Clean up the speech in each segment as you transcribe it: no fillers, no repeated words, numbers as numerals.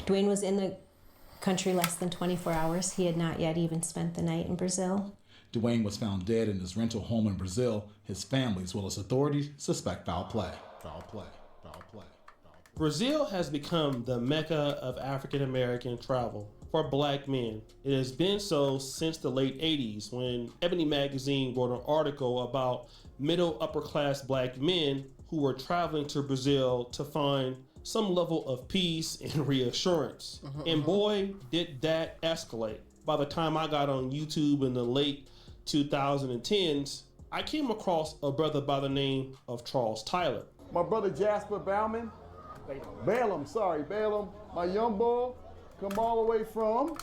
Dwayne was in the country less than 24 hours. He had not yet even spent the night in Brazil. Dwayne was found dead in his rental home in Brazil. His family, as well as authorities, suspect foul play. Foul play. Foul play. Brazil has become the mecca of African American travel for black men. It has been so since the late 80s, when Ebony Magazine wrote an article about middle upper class black men who were traveling to Brazil to find some level of peace and reassurance. And boy, did that escalate. By the time I got on YouTube in the late 2010s, I came across a brother by the name of Charles Tyler. My brother Jasper Bauman, Balaam, my young boy, come all the way from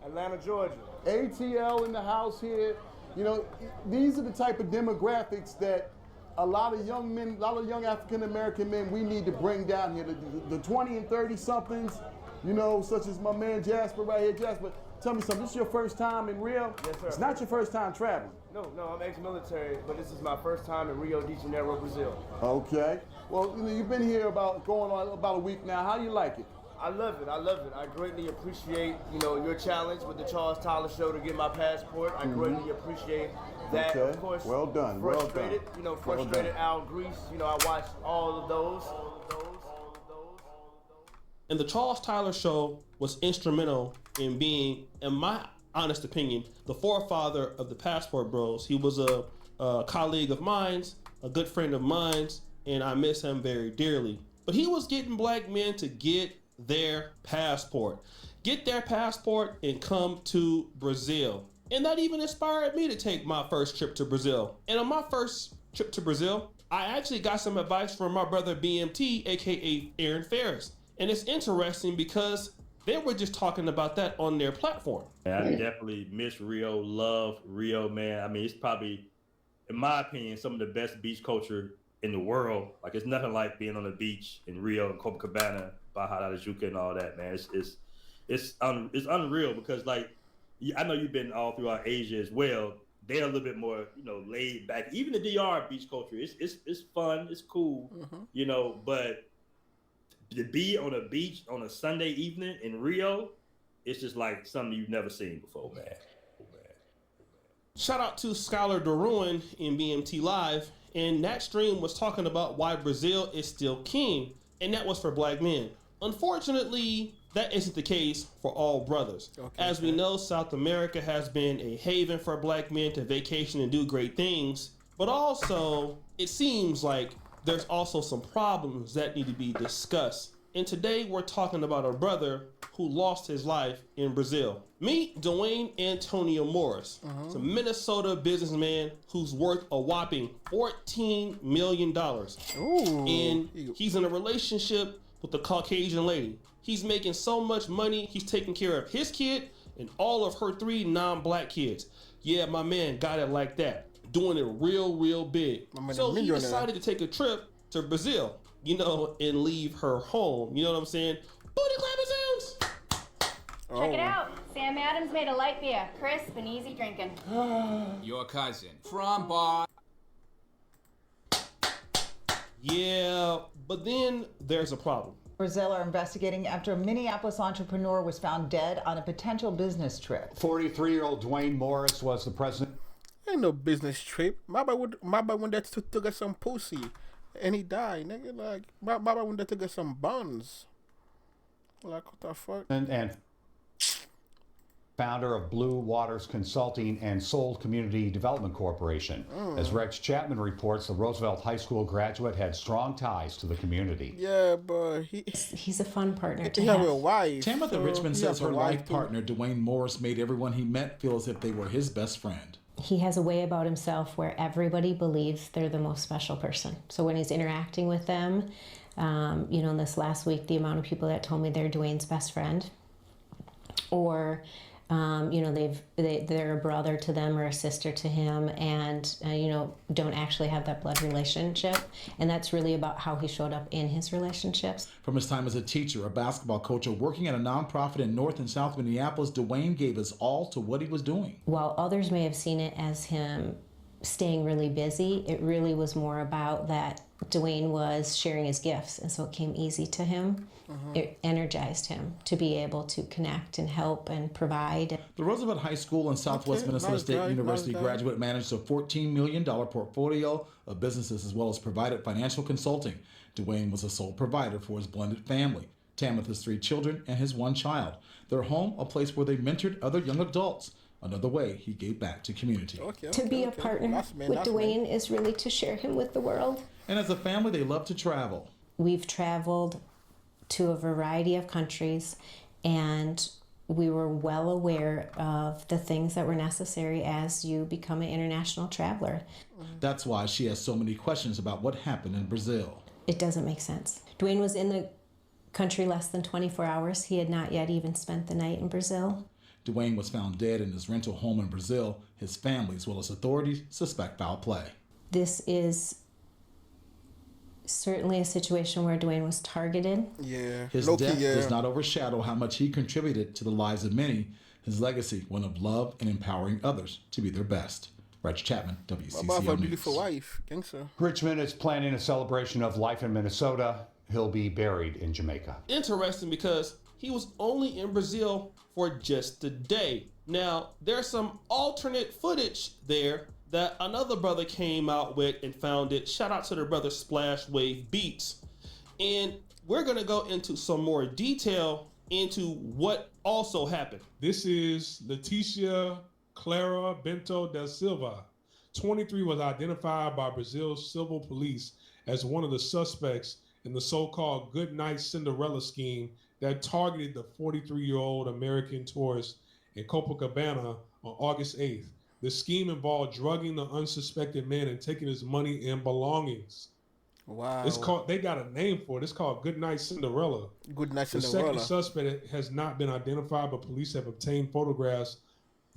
Atlanta, Georgia. ATL in the house here. You know, these are the type of demographics that a lot of young men, a lot of young African American men we need to bring down here. The 20 and 30 somethings, you know, such as my man Jasper right here. Jasper, tell me something, this is your first time in Rio? Yes, sir. It's not your first time traveling. No, I'm ex-military, but this is my first time in Rio de Janeiro, Brazil. Okay. Well, you know, you've been here going on about a week now. How do you like it? I love it. I greatly appreciate, you know, your challenge with the Charles Tyler Show to get my passport. I greatly appreciate that. Okay. Of course, Well done. Frustrated, Well done. you know, Well frustrated done. Al Grease. You know, I watched all of those. And the Charles Tyler Show was instrumental in being, in my honest opinion, the forefather of the Passport Bros. He was a colleague of mine, a good friend of mine, and I miss him very dearly. But he was getting black men to get their passport and come to Brazil. And that even inspired me to take my first trip to Brazil. And on my first trip to Brazil, I actually got some advice from my brother BMT, aka Aaron Ferris. And it's interesting because they were just talking about that on their platform. I definitely miss Rio, love Rio, man. I mean, it's probably, in my opinion, some of the best beach culture in the world. Like, it's nothing like being on the beach in Rio and Copacabana, Baja da Tijuca and all that, man. It's unreal because, like, I know you've been all throughout Asia as well. They're a little bit more, you know, laid back. Even the DR beach culture, it's fun, it's cool, you know, but to be on a beach on a Sunday evening in Rio, it's just like something you've never seen before, man. Shout out to Skylar DeRuin in BMT Live, and that stream was talking about why Brazil is still king, and that was for black men. Unfortunately, that isn't the case for all brothers. As we know, South America has been a haven for black men to vacation and do great things, but also it seems like there's also some problems that need to be discussed. And today we're talking about a brother who lost his life in Brazil. Meet Dwayne Antonio Morris. It's a Minnesota businessman who's worth a whopping $14 million. And he's in a relationship with a Caucasian lady. He's making so much money, he's taking care of his kid and all of her 3 non-black kids. Yeah, my man got it like that. Doing it real big. So he decided to take a trip to Brazil, you know, and leave her home. You know what I'm saying? Booty clapping sounds. Check it out. Sam Adams made a light beer, crisp and easy drinking. Your cousin from Bar. Yeah, but then there's a problem. Brazil are investigating after a Minneapolis entrepreneur was found dead on a potential business trip. 43-year-old Dwayne Morris was the president. Ain't no business trip. My boy went there to get some pussy, and he died. Nigga, like my boy went there to get some buns. Like what the fuck? And founder of Blue Waters Consulting and Soul Community Development Corporation. As Rex Chapman reports, the Roosevelt High School graduate had strong ties to the community. Yeah, but He's a fun partner to he have. have a wife. Tamitha Richmond he says have her a life wife, too. partner, Dwayne Morris, made everyone he met feel as if they were his best friend. He has a way about himself where everybody believes they're the most special person. So when he's interacting with them, you know, in this last week, the amount of people that told me they're Dwayne's best friend, or you know, they're a brother to them or a sister to him, and you know, don't actually have that blood relationship. And that's really about how he showed up in his relationships. From his time as a teacher, a basketball coach, or working at a nonprofit in North and South Minneapolis, Dwayne gave his all to what he was doing. While others may have seen it as him staying really busy, it really was more about that Dwayne was sharing his gifts, and so it came easy to him. It energized him to be able to connect and help and provide. The Roosevelt High School and Southwest Okay, Minnesota nice State guy, University nice guy. graduate managed a $14 million portfolio of businesses as well as provided financial consulting. Dwayne was a sole provider for his blended family, Tamitha's 3 children and his 1 child. Their home, a place where they mentored other young adults. Another way he gave back to community. To be a partner with Dwayne is really to share him with the world. And as a family, they love to travel. We've traveled to a variety of countries, and we were well aware of the things that were necessary as you become an international traveler. That's why she has so many questions about what happened in Brazil. It doesn't make sense. Dwayne was in the country less than 24 hours. He had not yet even spent the night in Brazil. Dwayne was found dead in his rental home in Brazil. His family, as well as authorities, suspect foul play. This is certainly a situation where Dwayne was targeted. Yeah. His death does not overshadow how much he contributed to the lives of many. His legacy, one of love and empowering others to be their best. Reg Chapman, WCCO beautiful News. wife. Think so. Richmond is planning a celebration of life in Minnesota. He'll be buried in Jamaica. Interesting because he was only in Brazil for just a day. Now, there's some alternate footage there that another brother came out with and found it. Shout out to their brother Splash Wave Beats. And we're going to go into some more detail into what also happened. This is Leticia Clara Bento da Silva. 23 was identified by Brazil's civil police as one of the suspects in the so-called Goodnight Cinderella scheme that targeted the 43-year-old American tourist in Copacabana on August 8th. The scheme involved drugging the unsuspected man and taking his money and belongings. Wow. It's called, they got a name for it. It's called Goodnight Cinderella. Goodnight The Cinderella. second suspect has not been identified, but police have obtained photographs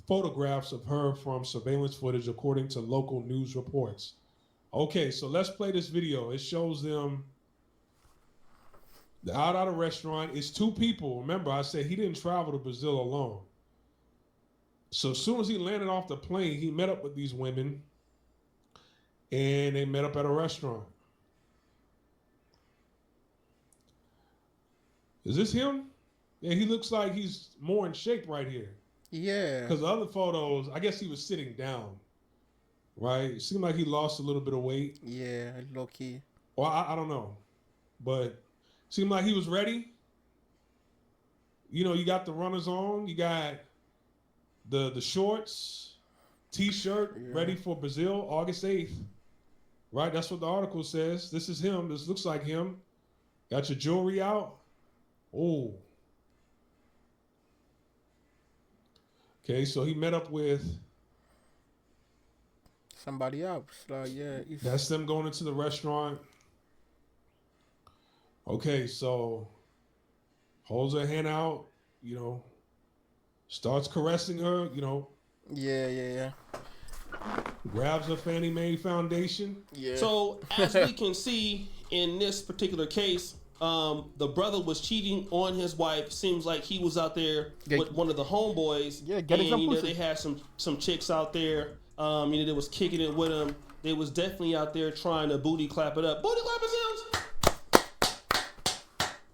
of her from surveillance footage, according to local news reports. Okay, so let's play this video. It shows them out at a restaurant. It's 2 people. Remember, I said he didn't travel to Brazil alone. So as soon as he landed off the plane, he met up with these women, and they met up at a restaurant. Is this him? Yeah, he looks like he's more in shape right here. Yeah. Because the other photos, I guess he was sitting down, right? It seemed like he lost a little bit of weight. Yeah, low key. Well, I don't know, but seemed like he was ready. You know, you got the runners on, you got the shorts, t-shirt, ready for Brazil, August 8th. Right, that's what the article says. This is him. This looks like him. Got your jewelry out. Oh. Okay, so he met up with somebody else. Like, yeah. That's them going into the restaurant. Okay, so holds her hand out, you know, starts caressing her, you know. Yeah. grabs a Fannie Mae Foundation. Yeah. So as we can see in this particular case, the brother was cheating on his wife. Seems like he was out there with one of the homeboys. Yeah, getting some pussy. They had some chicks out there. They was kicking it with him. They was definitely out there trying to booty clap it up. Booty clap it.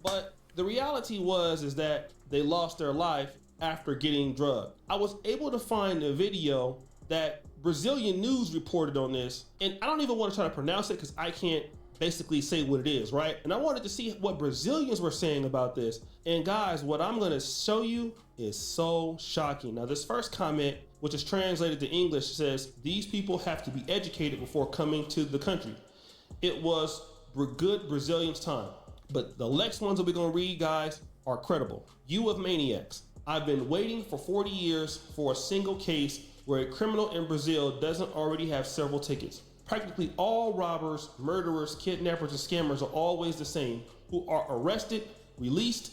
But the reality is that they lost their life after getting drugged. I was able to find a video that Brazilian news reported on this, and I don't even want to try to pronounce it because I can't basically say what it is, right? And I wanted to see what Brazilians were saying about this. And guys, what I'm gonna show you is so shocking. Now, this first comment, which is translated to English, says, "These people have to be educated before coming to the country." It was good Brazilians' time. But the next ones that we're gonna read, guys, are credible. You of maniacs. I've been waiting for 40 years for a single case where a criminal in Brazil doesn't already have several tickets. Practically all robbers, murderers, kidnappers, and scammers are always the same, who are arrested, released,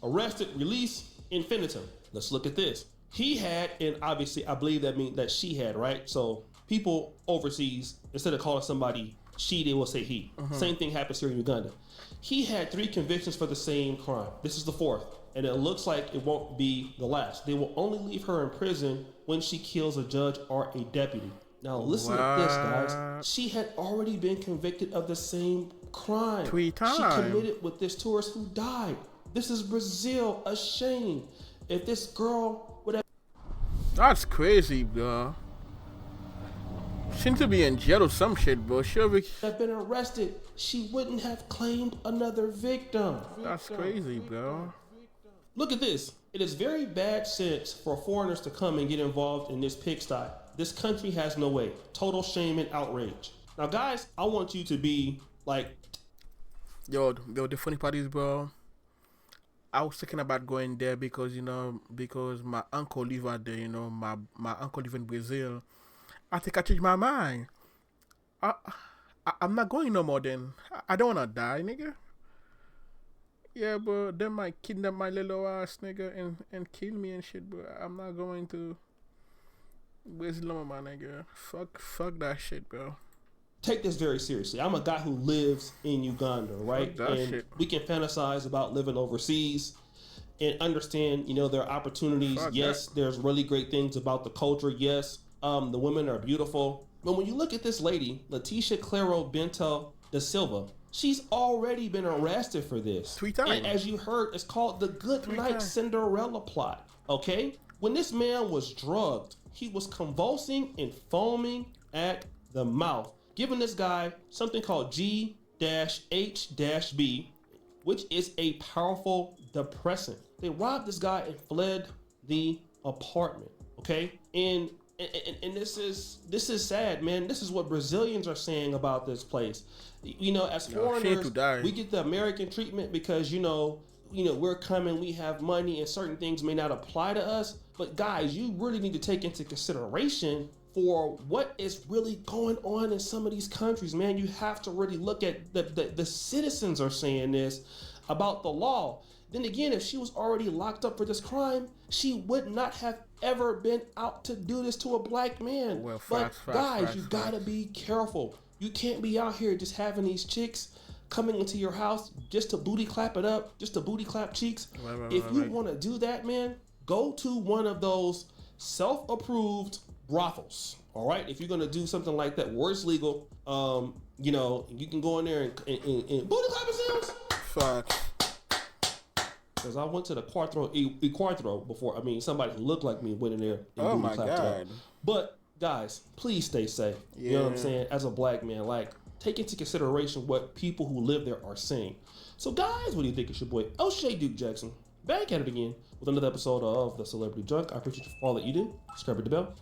arrested, released, infinitum. Let's look at this. He had, and obviously I believe that means that she had, right? So people overseas, instead of calling somebody she, they will say he. Same thing happens here in Uganda. He had 3 convictions for the same crime. This is the 4th. And it looks like it won't be the last. They will only leave her in prison when she kills a judge or a deputy. Now listen to this, guys. She had already been convicted of the same crime. 3 times. She committed with this tourist who died. This is Brazil. A shame. If this girl would have... That's crazy, bro. She needs to be in jail or some shit, bro. She'll be... have been arrested, she wouldn't have claimed another victim. That's crazy, bro. Look at this. It is very bad sense for foreigners to come and get involved in this pigsty. This country has no way. Total shame and outrage. Now, guys, I want you to be like... Yo, the funny part is, bro, I was thinking about going there because, you know, because my uncle live out there, you know, my uncle live in Brazil. I think I changed my mind. I'm not going no more then. I don't want to die, nigga. Yeah, but they might kidnap my little ass, nigga, and kill me and shit, bro. I'm not going to Brazil no more, my nigga. Fuck that shit, bro. Take this very seriously. I'm a guy who lives in Uganda, right? And shit. we can fantasize about living overseas and understand, you know, there are opportunities. Yes, there's really great things about the culture. Yes, the women are beautiful. But when you look at this lady, Leticia Claro Bento da Silva, she's already been arrested for this. 3 times. And as you heard, it's called the Good Night Cinderella plot, okay? When this man was drugged, he was convulsing and foaming at the mouth, giving this guy something called G-H-B, which is a powerful depressant. They robbed this guy and fled the apartment, okay? And this is sad, man. This is what Brazilians are saying about this place. You know, as foreigners, we get the American treatment because, you know, we're coming, we have money, and certain things may not apply to us. But guys, you really need to take into consideration for what is really going on in some of these countries, man. You have to really look at the citizens are saying this about the law. Then again, if she was already locked up for this crime, she would not have ever been out to do this to a black man. Well, but guys, you gotta be careful. You can't be out here just having these chicks coming into your house just to booty clap it up, just to booty clap cheeks. If you want to do that, man, go to one of those self-approved brothels. All right, if you're gonna do something like that where it's legal, you know, you can go in there and booty clapping sounds. Fuck. Because I went to the Cuatro before. I mean, somebody who looked like me went in there and Oh booty my clapped it God. up. But guys, please stay safe. You know what I'm saying? As a black man, like, take into consideration what people who live there are saying. So guys, what do you think? It's your boy O'Shea Duke Jackson back at it again with another episode of The Celebrity Junk. I appreciate all that you do. Subscribe to the bell.